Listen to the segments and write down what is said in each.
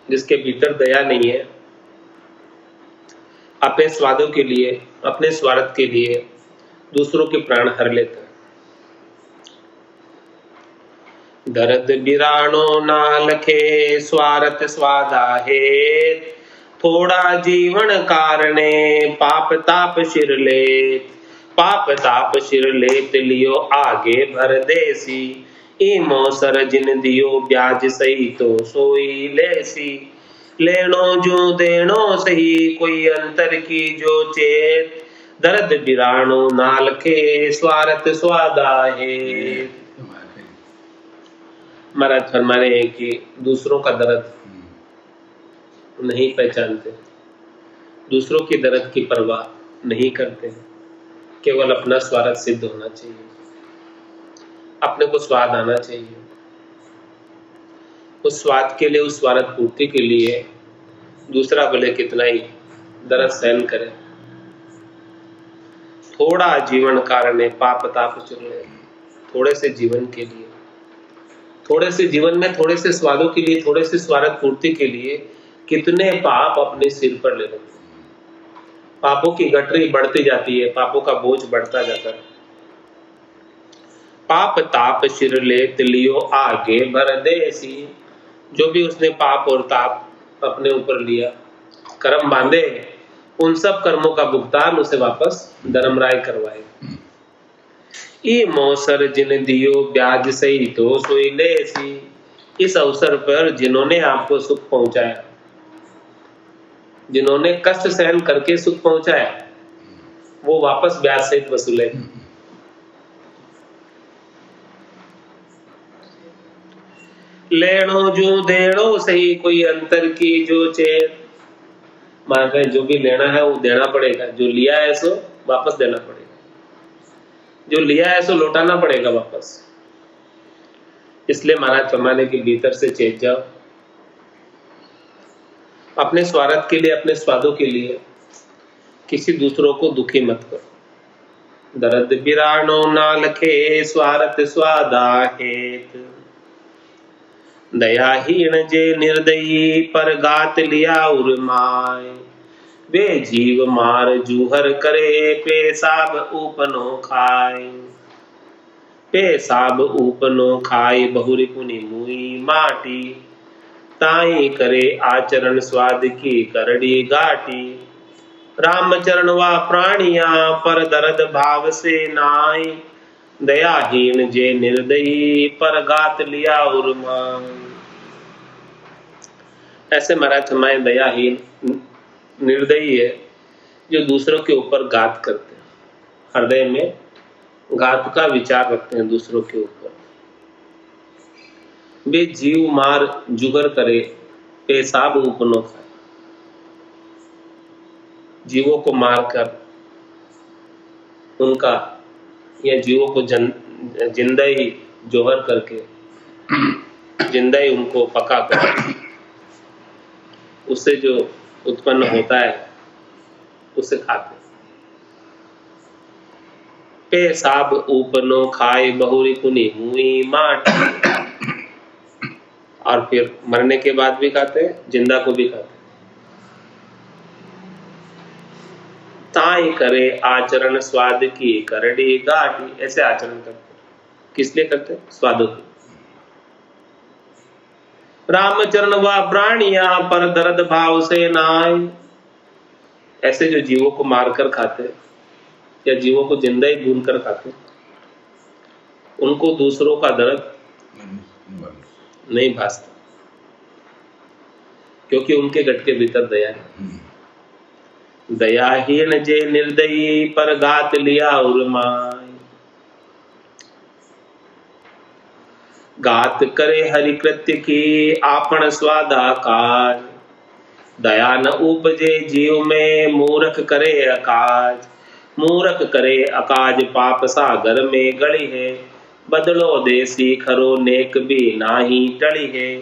जिसके भीतर दया नहीं है, अपने स्वादों के लिए, अपने स्वार्थ के लिए दूसरों के प्राण हर लेता है। दर्द बिरानो ना लखे स्वार्थ स्वादा है, थोड़ा जीवन कारणे पाप ताप सिर ले, पाप ताप सिर लेत लियो आगे भर देसी, इमो सर जिन दियो ब्याज सही तो सोई लेसी, लेनो जो देनो सही कोई अंतर की जो चेत, दर्द बिरानो ना लखे स्वार्थ स्वादा है। महाराज फरमा रहे हैं कि दूसरों का दर्द नहीं पहचानते, दूसरों की दर्द की परवाह नहीं करते, केवल अपना स्वार्थ सिद्ध होना चाहिए, अपने को स्वाद आना चाहिए। उस स्वाद के लिए, उस स्वार्थ पूर्ति के लिए दूसरा भले कितना ही दर्द सहन करे। थोड़ा जीवन कारण पाप ताप चुने, थोड़े से जीवन के लिए, थोड़े से जीवन में थोड़े से स्वादों के लिए, थोड़े से स्वार्थ पूर्ति के लिए कितने पाप अपने सिर पर ले लेते। पापों की गठरी बढ़ती जाती है, पापों का बोझ बढ़ता जाता है। पाप ताप सिर लेत लियो आगे भर देसी, जो भी उसने पाप और ताप अपने ऊपर लिया, कर्म बांधे, उन सब कर्मों का भुगतान उसे वापस धर्मराय करवाए। ई मौसर जिन दियो ब्याज सही तो सोई लेसी, इस अवसर पर जिन्होंने आपको सुख पहुंचाया, जिन्होंने कष्ट सहन करके सुख पहुंचाया, वो वापस ब्याज सहित वसूले। लेनो जो देनो सही कोई अंतर की जो चेत, मान जो भी लेना है वो देना पड़ेगा, जो लिया है सो वापस देना पड़ेगा, जो लिया है सो लौटाना पड़ेगा वापस। इसलिए महाराज फरमाने के भीतर से चेत जाओ, अपने स्वार्थ के लिए, अपने स्वादों के लिए किसी दूसरों को दुखी मत करो। दर्द बिरानो ना लखे स्वार्थ स्वादा हेत, दयाहीन जे निर्दयी पर गात लिया उर्माय, वे जीव मार जूहर करे पेशाब उपनो खाए, पेशाब उपनो खाए बहुरी पुनि मुई माटी, ताई करे आचरण स्वाद की करड़ी घाटी, रामचरण वा प्राणिया पर दर्द भाव से नाई, दयाहीन जे निर्दयी पर गात लिया उर्माय। ऐसे महाराज हमारे दयाहीन निर्दयी है जो दूसरों के ऊपर घात करते हैं, हृदय में घात का विचार रखते हैं दूसरों के ऊपर। वे जीव मार जुगर करे पेशाब उपनो खाए, जीवों को मारकर उनका, या जीवों को जिंदा ही जोहर करके, जिंदा ही उनको पका कर उससे जो उत्पन्न होता है उसे खाते। पेशाब उपनो खाए बहुरी पुनि मुई माटी, और फिर मरने के बाद भी खाते हैं, जिंदा को भी खाते। ताई करे आचरण स्वाद की करड़ी घाटी, ऐसे आचरण करते। किस लिए करते? स्वादों की। रामचरण व प्राणिया पर दर्द भाव से नाय, ऐसे जो जीवों को मारकर खाते या जीवों को जिंदा ही भून कर खाते, उनको दूसरों का दर्द नहीं भासता, क्योंकि उनके गट के भीतर दया है। दयाहीन जे निर्दयी पर घात लिया उर्माय, घात करे हरि कृत्य की आपन स्वादाकार, दया न उपजे जीव में मूर्ख करे अकाज, मूर्ख करे अकाज पाप सागर में गड़ी है, बदलो देसी खरो नेक भी नाही टली है,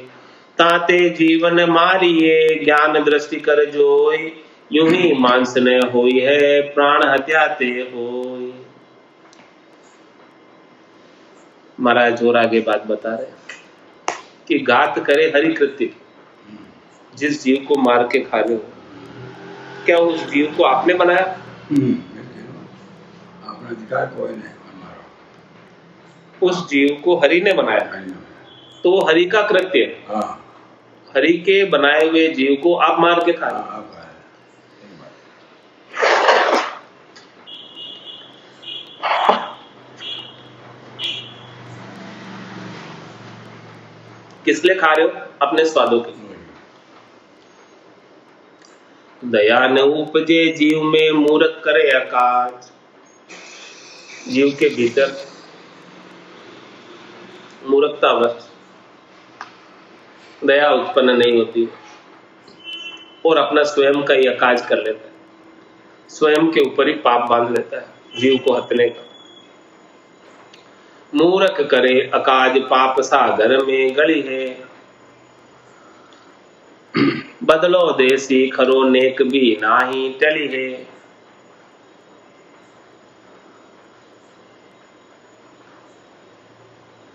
ताते जीवन मारिए ज्ञान दृष्टि कर जोई, यूं ही मांस न होई है प्राण हत्याते होई। महाराज और आगे बात बता रहे कि घात करे हरि कृत्य, जिस जीव को मार के खा रहे हो, क्या उस जीव को आपने बनाया? अपना अधिकार कोई नहीं हमारा। उस जीव को हरि ने बनाया, तो वो हरि का कृत्य है। हाँ, हरि के बनाए हुए जीव को आप मार के खा रहे हो। किस लिए खा रहे हो? अपने स्वादों के लिए। दया न उपजे जीव में मूर्ख करे अकाज। जीव के भीतर मूर्खतावश दया उत्पन्न नहीं होती और अपना स्वयं का ही अकाज कर लेता है, स्वयं के ऊपर ही पाप बांध लेता है जीव को हत्ने का। मूर्ख करे अकाज पाप सागर में गली है, बदलो देसी खरो नेक भी नाही टली है।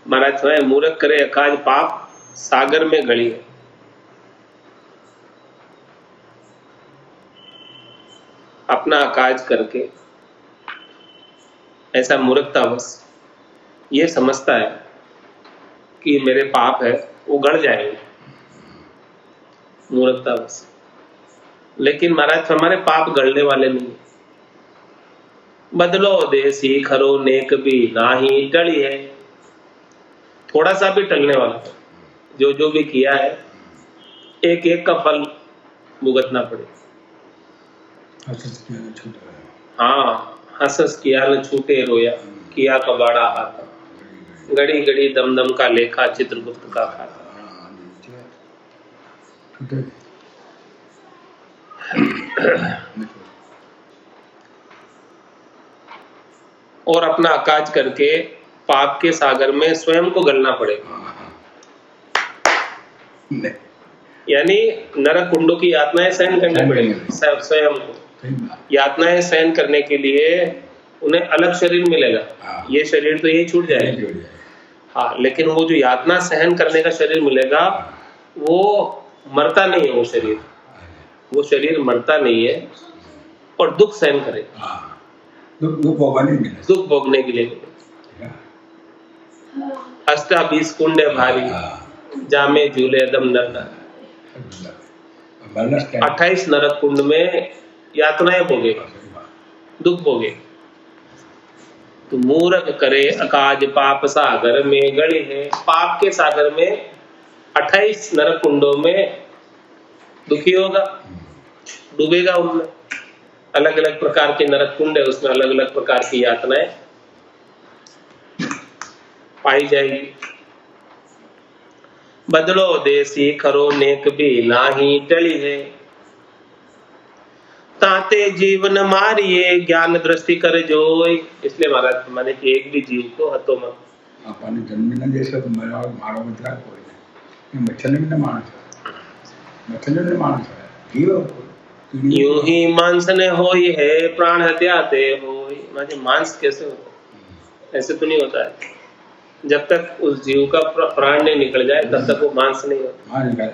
महाराज स्वयं मूर्ख करे अकाज पाप सागर में गली है। अपना अकाज करके ऐसा मूर्खतावश ये समझता है कि मेरे पाप है, वो गड़ जाएंगे मूर्खतावश। लेकिन महाराज हमारे पाप गड़ने वाले नहीं। बदलो देसी खरो नेक भी नाही टली है। थोड़ा सा भी टलने वाला है, जो जो भी किया है एक एक का फल भुगतना पड़े। हाँ, हंस किया न छूटे रोया, किया कबाड़ा हाथा, गड़ी गड़ी दम दम का लेखा चित्रगुप्त का खाता। और अपना अकाज करके पाप के सागर में स्वयं को गलना पड़ेगा। यानी नरक कुंडों की यातनाएं सहन करनी पड़ेगी स्वयं को। यातनाएं सहन करने के लिए उन्हें अलग शरीर मिलेगा, ये शरीर तो यही छूट जाएगा। हाँ, लेकिन वो जो यातना सहन करने का शरीर मिलेगा वो मरता नहीं है। वो शरीर मरता नहीं है और दुख सहन करेगा, दुख भोगने के लिए। अष्टा 20 कुंडे भारी, जामे झूले दम नरना। 28 नरक कुंड में यातनाएं भोगेगा, दुख भोगेगा। तो मूर्ख करे अकाज पाप सागर में गड़ी है। पाप के सागर में 28 नरक कुंडों में दुखी होगा, डूबेगा उनमें। अलग अलग प्रकार के नरक कुंड है, उसमें अलग अलग प्रकार की यातनाएं पाई जाएगी। बदलो देसी खरो नेक भी नाही टली है, ताते जीवन मारिए ज्ञान दृष्टि कर जोई। इसलिए महाराज माने कि एक भी जीव को हतो मत। अपने जन्म न जैसे तो मारो मतलब कोई नहीं, मच्छर ने मानस जीव यूं ही मांस ने होई है प्राण हत्याते होई। माने मांस कैसे होता है? ऐसे तो नहीं होता है। जब तक उस जीव का प्राण नहीं निकल जाए तब तक वो मांस नहीं होता।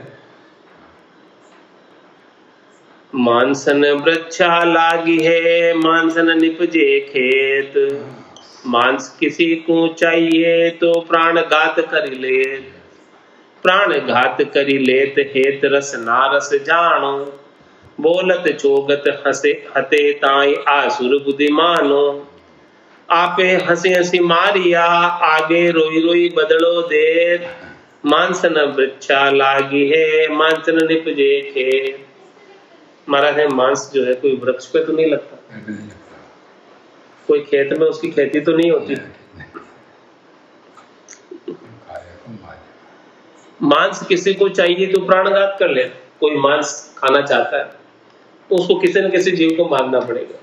मांसन वृक्षा लागी है, मांसन निपजे खेत। मांस किसी को चाहिए तो प्राण घात करी लेत। प्राण घात करी लेत हेत रस नारस जानो। बोलत चोगत हसे हते ताई आसुर बुद्धिमानो। आपे हंसी हंसी मारिया आगे रोई रोई बदलो देत। मांसन वृक्षा लागी है, मांसन निपजे खेत। महाराज है मांस जो है कोई वृक्ष पे तो नहीं लगता, कोई खेत में उसकी खेती तो नहीं होती। मांस किसी को चाहिए तो प्राणघात कर ले। कोई मांस खाना चाहता है तो उसको किसी न किसी जीव को मारना पड़ेगा,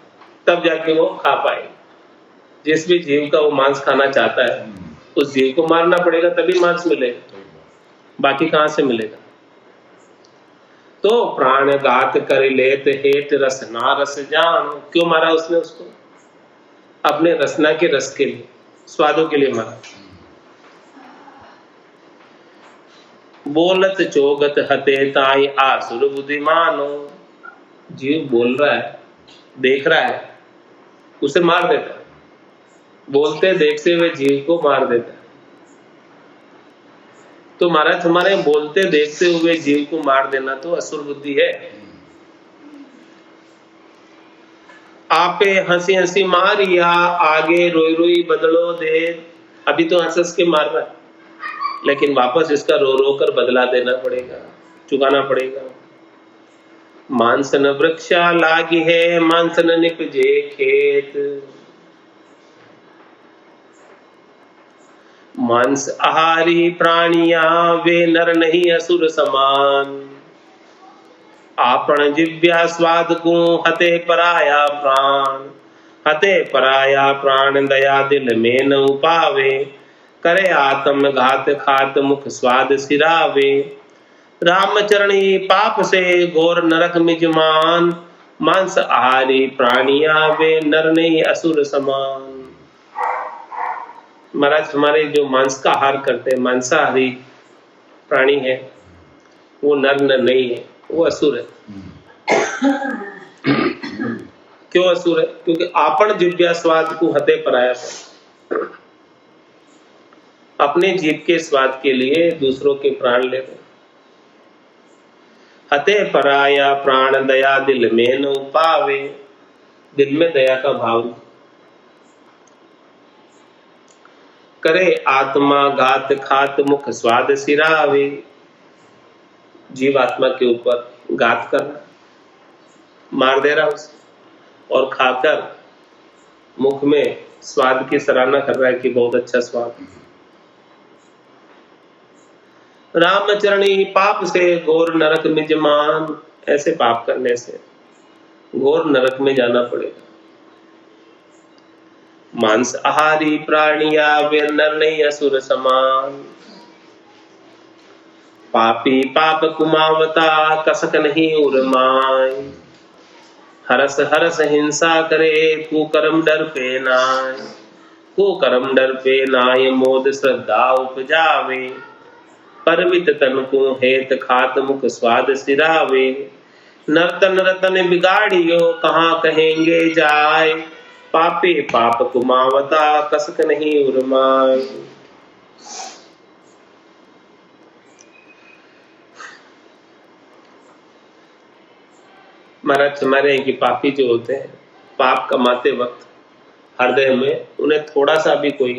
तब जाके वो खा पाए। जिस भी जीव का वो मांस खाना चाहता है उस जीव को मारना पड़ेगा, तभी मांस मिलेगा, बाकी कहां से मिलेगा। तो प्राण घात कर लेत हेत रस ना रस जान। क्यों मारा उसने उसको? अपने रसना के रस के लिए, स्वादों के लिए मारा। बोलत चोगत हते ताई आसुर बुद्धिमानो। जीव बोल रहा है, देख रहा है, उसे मार देता है। बोलते देखते हुए जीव को मार देता है। तो महाराज हमारे बोलते देखते हुए जीव को मार देना तो असुर बुद्धि है। आपे हंसी हंसी मारिया, आगे रोई रोई बदलो दे। अभी तो हंस हंस के मार रहा है, लेकिन वापस इसका रो रो कर बदला देना पड़ेगा, चुकाना पड़ेगा। मांस न वृक्षा लागी है, मांस न निपजे खेत। मांस आहारी प्राणिया, वे नर नहीं असुर समान। आपण जिव्या स्वाद को हते पराया प्राण। हते पराया प्राण दया दिल में न उपावे। करे आत्म घात खात मुख स्वाद सिरावे। रामचरणी पाप से घोर नरक मिजमान। मांस आहारी प्राणिया, वे नर नहीं असुर समान। महाराज हमारे जो मांस का आहार करते हैं, मांसाहारी प्राणी है, वो नर नहीं है, वो असुर है। क्यों असुर है? क्योंकि आपण जिव्या स्वाद को हते पराया प्राण। अपने जीव के स्वाद के लिए दूसरों के प्राण ले रहे। हते पराया प्राण दया दिल में न उपावे। दिल में दया का भाव नहीं। करे आत्मा घात खात मुख स्वाद सिरावे। जीव आत्मा के ऊपर घात करना, मार दे रहा उसे, और खाकर मुख में स्वाद की सराहना कर रहा है कि बहुत अच्छा स्वाद। रामचरणी पाप से घोर नरक मिजमान। ऐसे पाप करने से घोर नरक में जाना पड़ेगा। मांस आहारी प्राणिया, वे नर नहीं असुर समान। पापी पाप कुमावता, कसक नहीं उर्माय। हरस हरस हिंसा करे, कुकर्म डर पे नाय। कुकर्म डर पे नाय, मोद श्रद्धा उपजावे। परमित तन को हेत खात मुख स्वाद सिरावे। नर्तन रतन बिगाड़ियो, कहाँ कहेंगे जाय। पापी पाप कुमावता, कसक नहीं उर्माय। महाराज हमारे हैं कि पापी जो होते हैं, पाप कमाते वक्त हृदय में उन्हें थोड़ा सा भी कोई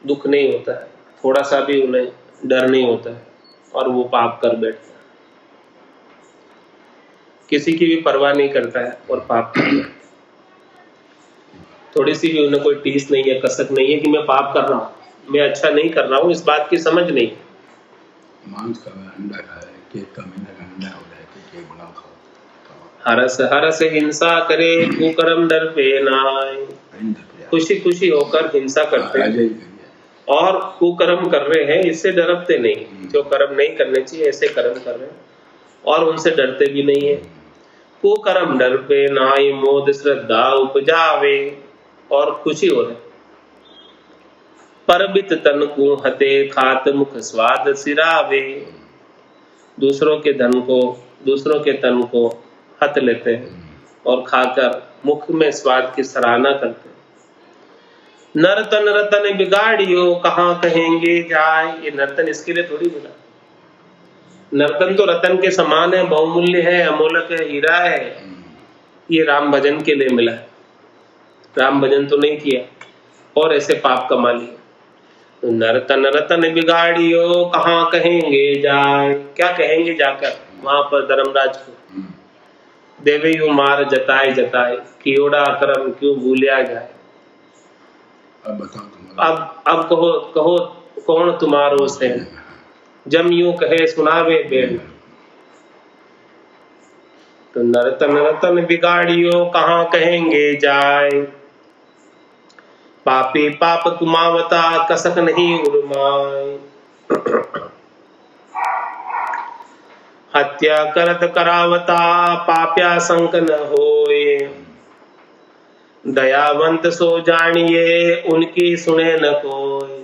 दुख नहीं होता है, थोड़ा सा भी उन्हें डर नहीं होता है, और वो पाप कर बैठता है। किसी की भी परवाह नहीं करता है और पाप करता है। थोड़ी सी भी उन्हें कोई टीस नहीं है, कसक नहीं है कि मैं पाप कर रहा हूँ, मैं अच्छा नहीं कर रहा हूँ, इस बात की समझ नहीं। मांस का अंडा खाए, केक का महीना का अंडा हो जाए कि केक बनाओ खाओ। हरस हरस हिंसा करे, कुकर्म डर पे नाय। खुशी खुशी होकर हिंसा करते हैं और कुकर्म कर रहे हैं, इससे डरते नहीं। जो कर्म नहीं करने चाहिए ऐसे कर्म कर रहे हैं और उनसे डरते भी नहीं है। कुकर्म डर पे नाय, मोद श्रद्धा उपजावे। और खुशी हो रहे। परबित तन को हते खात मुख स्वाद सिरावे। दूसरों के धन को, दूसरों के तन को हत लेते हैं और खाकर मुख में स्वाद की सराहना करते हैं। नर्तन रतन बिगाड़ियो, कहाँ कहेंगे जाय। ये नर्तन इसके लिए थोड़ी मिला। नर्तन तो रतन के समान है, बहुमूल्य है, अमोलक है, हीरा है। ये राम भजन के लिए मिला है। राम भजन तो नहीं किया और ऐसे पाप कमा लिए। तो नर्तन रतन बिगाड़ियो, कहाँ कहेंगे जाय। क्या कहेंगे जाकर वहां पर धर्मराज को। देवे यू मार जताए जताए, कियोड़ा कर्म क्यों भूलिया जाए। अब बताओ अब कहो कहो कौन तुम्हारो से, जम यूं कहे सुनावे बेन। तो नर्तन रतन बिगाड़ियो, कहाँ कहेंगे जाय। पापी पाप कुमावता, कसक नहीं उर्माय। हत्या करत करावता, पाप्या संक न होए। दयावंत सो जानिए, उनकी सुने न कोई।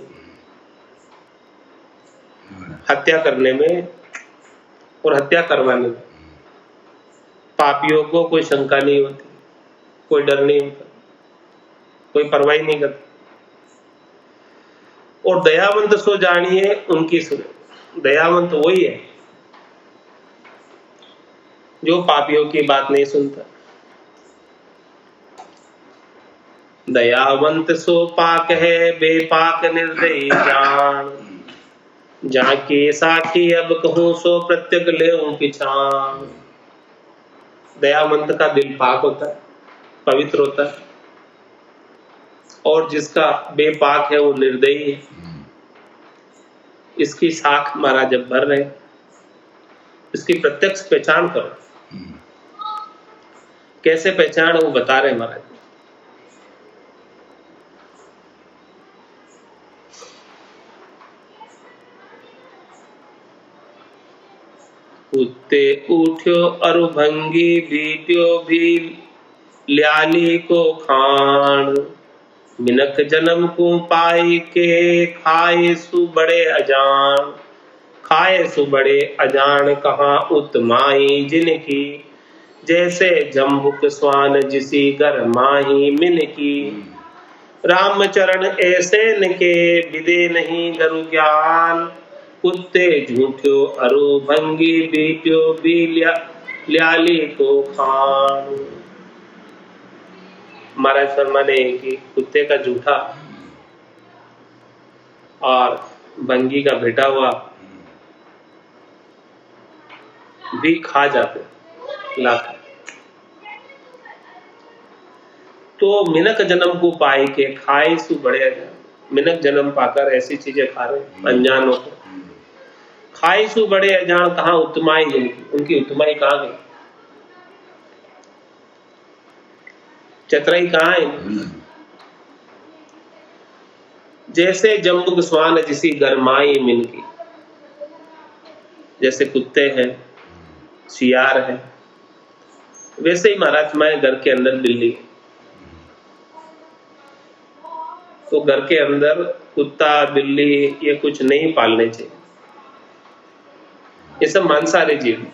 हत्या करने में और हत्या करवाने में। पापियों को कोई शंका नहीं होती, कोई डर नहीं होता, कोई परवाही नहीं करता। और दयावंत सो जानिए उनकी सुने। दयावंत वही है जो पापियों की बात नहीं सुनता। दयावंत सो पाक है, बेपाक निर्दयी जान। जाके साखी अब कहूं सो प्रत्यक ले पिछान। दयावंत का दिल पाक होता है, पवित्र होता है, और जिसका बेपाक है वो निर्दयी है। इसकी साख महाराज जब भर रहे, इसकी प्रत्यक्ष पहचान करो। कैसे पहचान वो बता रहे महाराज। कुत्ते उठ्यो अरुभंगी बीट्यो भी ल्याली को खान। मिनक जन्म को पाई के खाए सु बड़े अजान। खाए सु बड़े अजान कहाँ उत्माई जिनकी। जैसे जम्बुक स्वान जिसी घर माही मिनकी। रामचरण ऐसे निके विदे नहीं गरु ज्ञान। कुत्ते झूठ्यो अरु भंगी बीट्यो भी ल्याली को खान। महाराज फरमाने कि कुत्ते का झूठा और भंगी का भेटा हुआ भी खा जाते लाख। तो मिनक जन्म को पाई के खाए सु बड़े अजान। मिनक जन्म पाकर ऐसी चीजें खा रहे अनजान होकर। खाए सु बड़े अजान कहाँ उत्तमाई जिनकी। उनकी उत्तमाई कहाँ गई, चतुराई कहाँ है। जैसे जम्बुक स्वान जिसी गरमाई मिनकी। जैसे कुत्ते हैं, सियार है, वैसे ही महाराज मैं घर के अंदर बिल्ली। तो घर के अंदर कुत्ता बिल्ली ये कुछ नहीं पालने चाहिए, ये सब मांसाहारी जीव।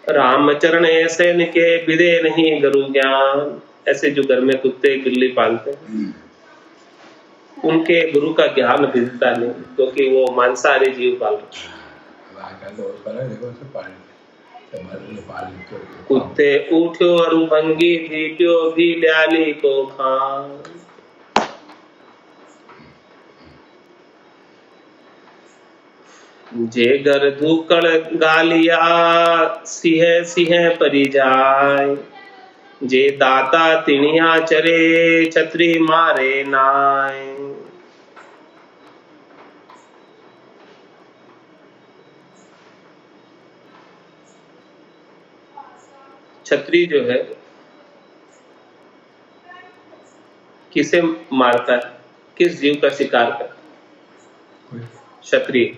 रामचरण ऐसे निके विदे नहीं गुरु ज्ञान। ऐसे जो घर में कुत्ते बिल्ली पालते हैं उनके गुरु का ज्ञान विदिता नहीं, क्योंकि वो मांसाहारी जीव पाल रहे। कुत्ते उठ्यो अरु भंगी भीट्यो भी ल्याली को खान। जे घर धूकड़ गालिया सिंह सिंह परी जाय। जे दाता तिणिया चरे छतरी मारे नाय। छतरी जो है किसे मारता है, किस जीव का शिकार करता है? क्षत्रिय।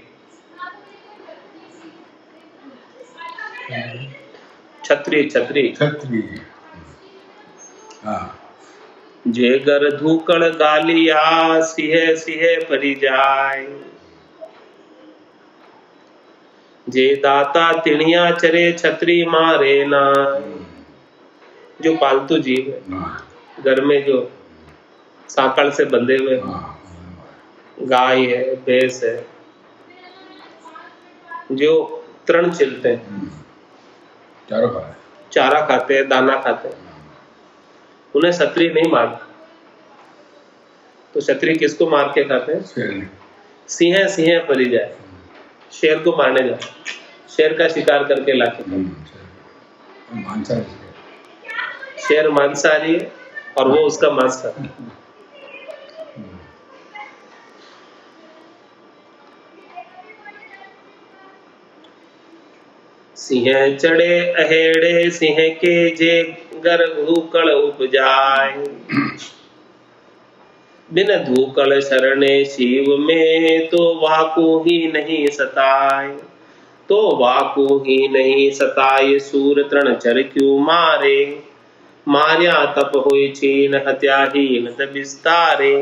छतरी छतरी छतरी। हाँ। जे घर धूकड़ गालिया सिंह सिंह परी जाय। जे दाता तिणिया चरे छतरी मारे ना। जो पालतू जीव है घर में, जो सांकड़ से बंधे हुए, गाय है, भैंस है, जो तृण चिलते हैं, चारा खाते हैं, दाना खाते हैं, उन्हें क्षत्रिय नहीं मारते। तो क्षत्रिय किसको मार के खाते हैं? सिंह सिंह परी जाए, शेर को मारने जाए, शेर का शिकार करके लाके। शेर मांसाहारी है और वो उसका मांस खाता है। सिंह चढ़े अहेड़े सिंह के जे घर धूकड़ उपजाय। बिन धूकड़ शरणे शिव में तो वाकू ही नहीं सताय। तो वाकू ही नहीं सताय सूर तृण चर क्यों मारे। मार्या तप होई छीन हत्याहीन विस्तारे।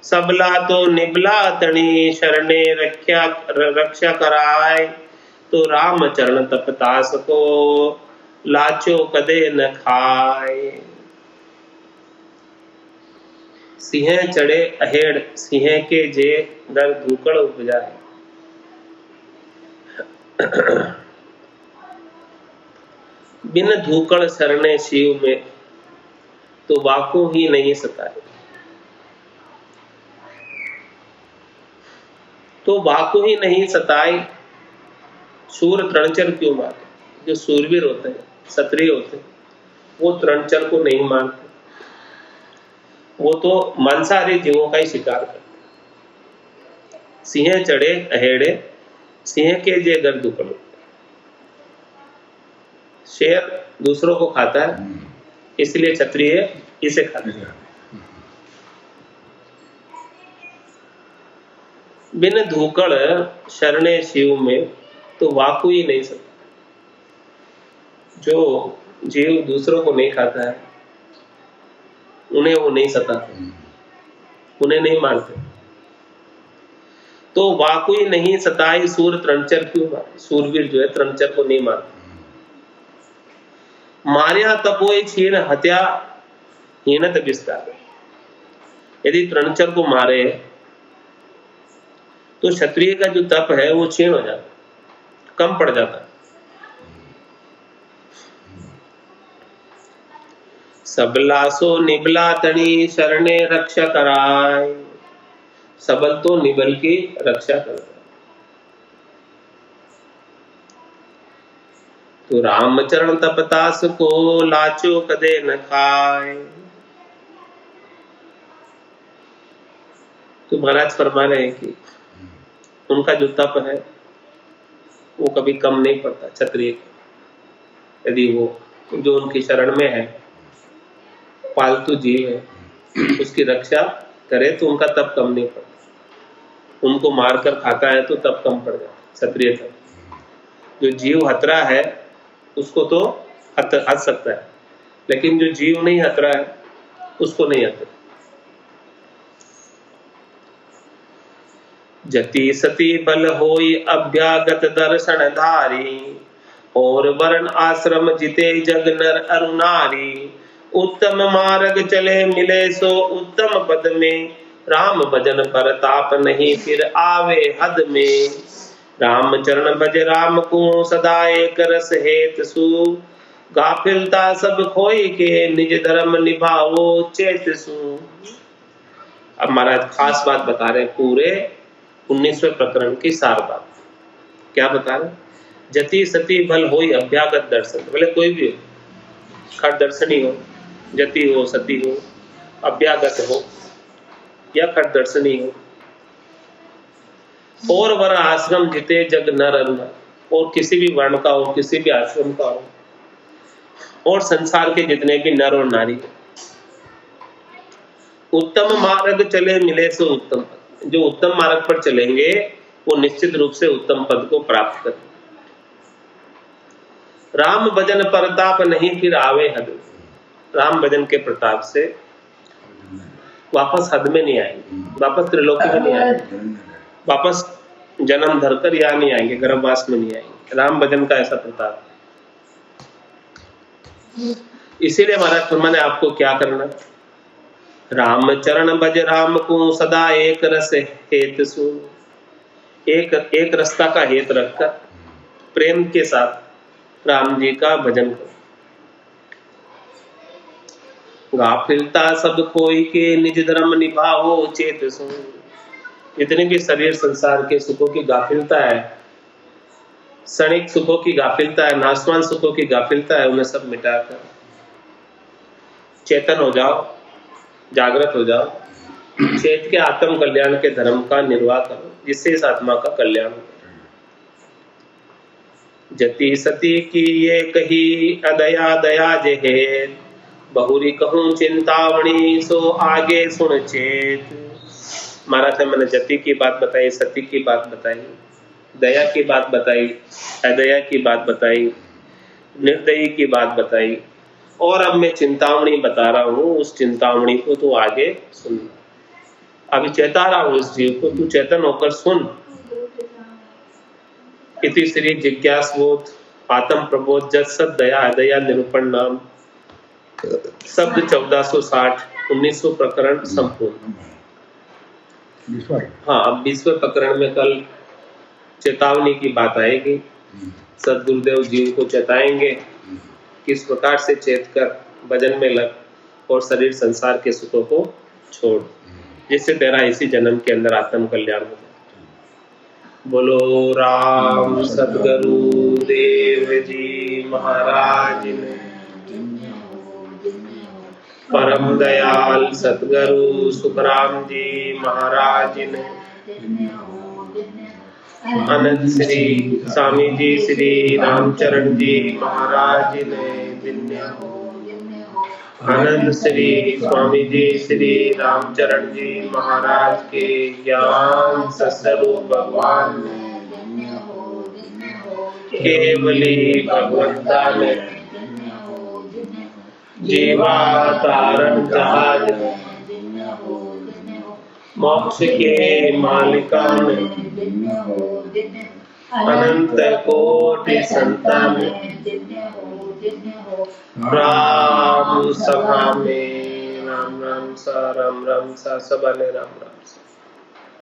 सबला तो निबला तणी शरणे रक्षा कराय। तो राम चरण तपतास को लाचो कदे न खाए। सिंह चढ़े अहेड़ सिंह के जे दर धूकड़ उपजाए। बिन धूकड़ शरणे शिव में तो वाकू ही नहीं सताए। तो वाकू ही नहीं सताए। शूर तृणचर क्यों मारे? जो सूरवीर होते हैं, क्षत्रिय होते हैं, वो तृणचर को नहीं मारते, वो तो मांसाहारी जीवों का ही शिकार करते। सिंह चढ़े अहेड़े सिंह के जे गर दुकड़। शेर दूसरों को खाता है, इसलिए क्षत्रिय इसे खाता है। बिन धूकड़ शरणे शिव में तो वाकू ही नहीं सकता। जो जीव दूसरों को नहीं खाता है, उन्हें वो नहीं सताते, उन्हें नहीं मारते। तो वाकू ही नहीं सताई सूर तृणचर क्यों मारे? सूरवीर जो है तृणचर को नहीं मारते। मार्या तपोय छीन हत्या हीनत विस्तार। यदि तृणचर को मारे तो क्षत्रिय का जो तप है वो क्षीण हो जाता, कम पड़ जाता। सबला सो निबला तणी शरणे रक्षा कराय। सबल तो निबल की रक्षा करता। तो रामचरण तपतास को लाचो कदे न खाए। तो महाराज फरमा रहे हैं कि उनका जो तप है वो कभी कम नहीं पड़ता क्षत्रिय को। यदि वो जो उनकी शरण में है, पालतू जीव है, उसकी रक्षा करे तो उनका तप कम नहीं पड़ता। उनको मारकर खाता है तो तप कम पड़ जाता क्षत्रिय तप। जो जीव हतरा है उसको तो हत सकता है, लेकिन जो जीव नहीं हतरा है उसको नहीं हतरा। जति सती बल होई अभ्यागत दर्शन धारी। और वर्ण आश्रम जिते जग नर अरु नारी। उत्तम मार्ग चले मिले सो उत्तम पद में। राम भजन पर ताप नहीं फिर आवे हद में। राम चरण भज राम को सदा एक रस हेत सु। गाफिलता सब खोई के निज धर्म निभाओ चेत सु। अब महाराज खास बात बता रहे पूरे 19वें प्रकरण की सार बात। क्या बता रहे? जति सती बल होई अभ्यागत दर्शन। भले कोई भी हो, खट दर्शनी हो, जति हो, सती हो, अभ्यागत हो या खट दर्शनी हो। और वर्ण आश्रम जिते जग नर अरु नारी। और किसी भी वर्ण का हो, किसी भी आश्रम का हो, और संसार के जितने भी नर और नारी हो। उत्तम मार्ग चले मिले सो उत्तम पद। जो उत्तम मार्ग पर चलेंगे वो निश्चित रूप से उत्तम पद को प्राप्त करेंगे। राम भजन प्रताप नहीं फिर आवे हद। राम भजन के प्रताप से वापस हद में नहीं आएंगे, वापस त्रिलोकी में नहीं आएंगे, वापस जन्म धरकर यहाँ नहीं आएंगे, गर्भवास में नहीं आएंगे। राम भजन का ऐसा प्रताप है। इसीलिए महाराज फरमाने ने आपको क्या करना? राम चरण भज राम को सदा एक रस हेत सु। एक रस्ता का हेत रखकर प्रेम के साथ राम जी का भजन करो। गाफिलता सब कोई के निज धर्म निभाओ चेत सु। जितने भी शरीर संसार के सुखों की गाफिलता है, क्षणिक सुखों की गाफिलता है, नाशवान सुखों की गाफिलता है, उन्हें सब मिटाकर चेतन हो जाओ, जागृत हो जाओ। चेत के आत्म कल्याण के धर्म का निर्वाह करो, जिससे इस आत्मा का कल्याण हो। जति सती की ये कही अदया दया जेहे। बहुरी कहूं चिंतावणी सो आगे सुन चेत। महाराज ने मैंने जति की बात बताई, सती की बात बताई, दया की बात बताई, अदया की बात बताई, निर्दयी की बात बताई, और अब मैं चिंतावणी बता रहा हूं। उस चिंतावणी को तो आगे सुनना। अभी चेता रहा हूँ इस जीव को, तू चेतन होकर सुन। इति श्री जिज्ञासबोध आत्म प्रबोध जस सत दया दया निरूपण नाम शब्द 1460 1900 प्रकरण संपूर्ण। हाँ, अब 20वें प्रकरण में कल चेतावनी की बात आएगी। सदगुरुदेव जीव को चेताएंगे किस प्रकार से चेत कर भजन में लग और शरीर संसार के सुखों को छोड़, जिससे तेरा इसी जन्म के अंदर आत्म कल्याण हो जाए। बोलो राम सदगुरु देव जी महाराज ने, परम दयाल सदगुरु सुखराम जी महाराज ने, अनंत श्री स्वामी जी श्री रामचरण जी महाराज ने, अनंत श्री स्वामी जी श्री रामचरण जी महाराज के ज्ञान सस्वरूप भगवान ने, केवली भगवत्ता ने, जीवा तारण जहाज ने, मोक्ष के मालिका ने, अनंत कोटि संतान राम सभा में राम राम सा सबने राम राम सा।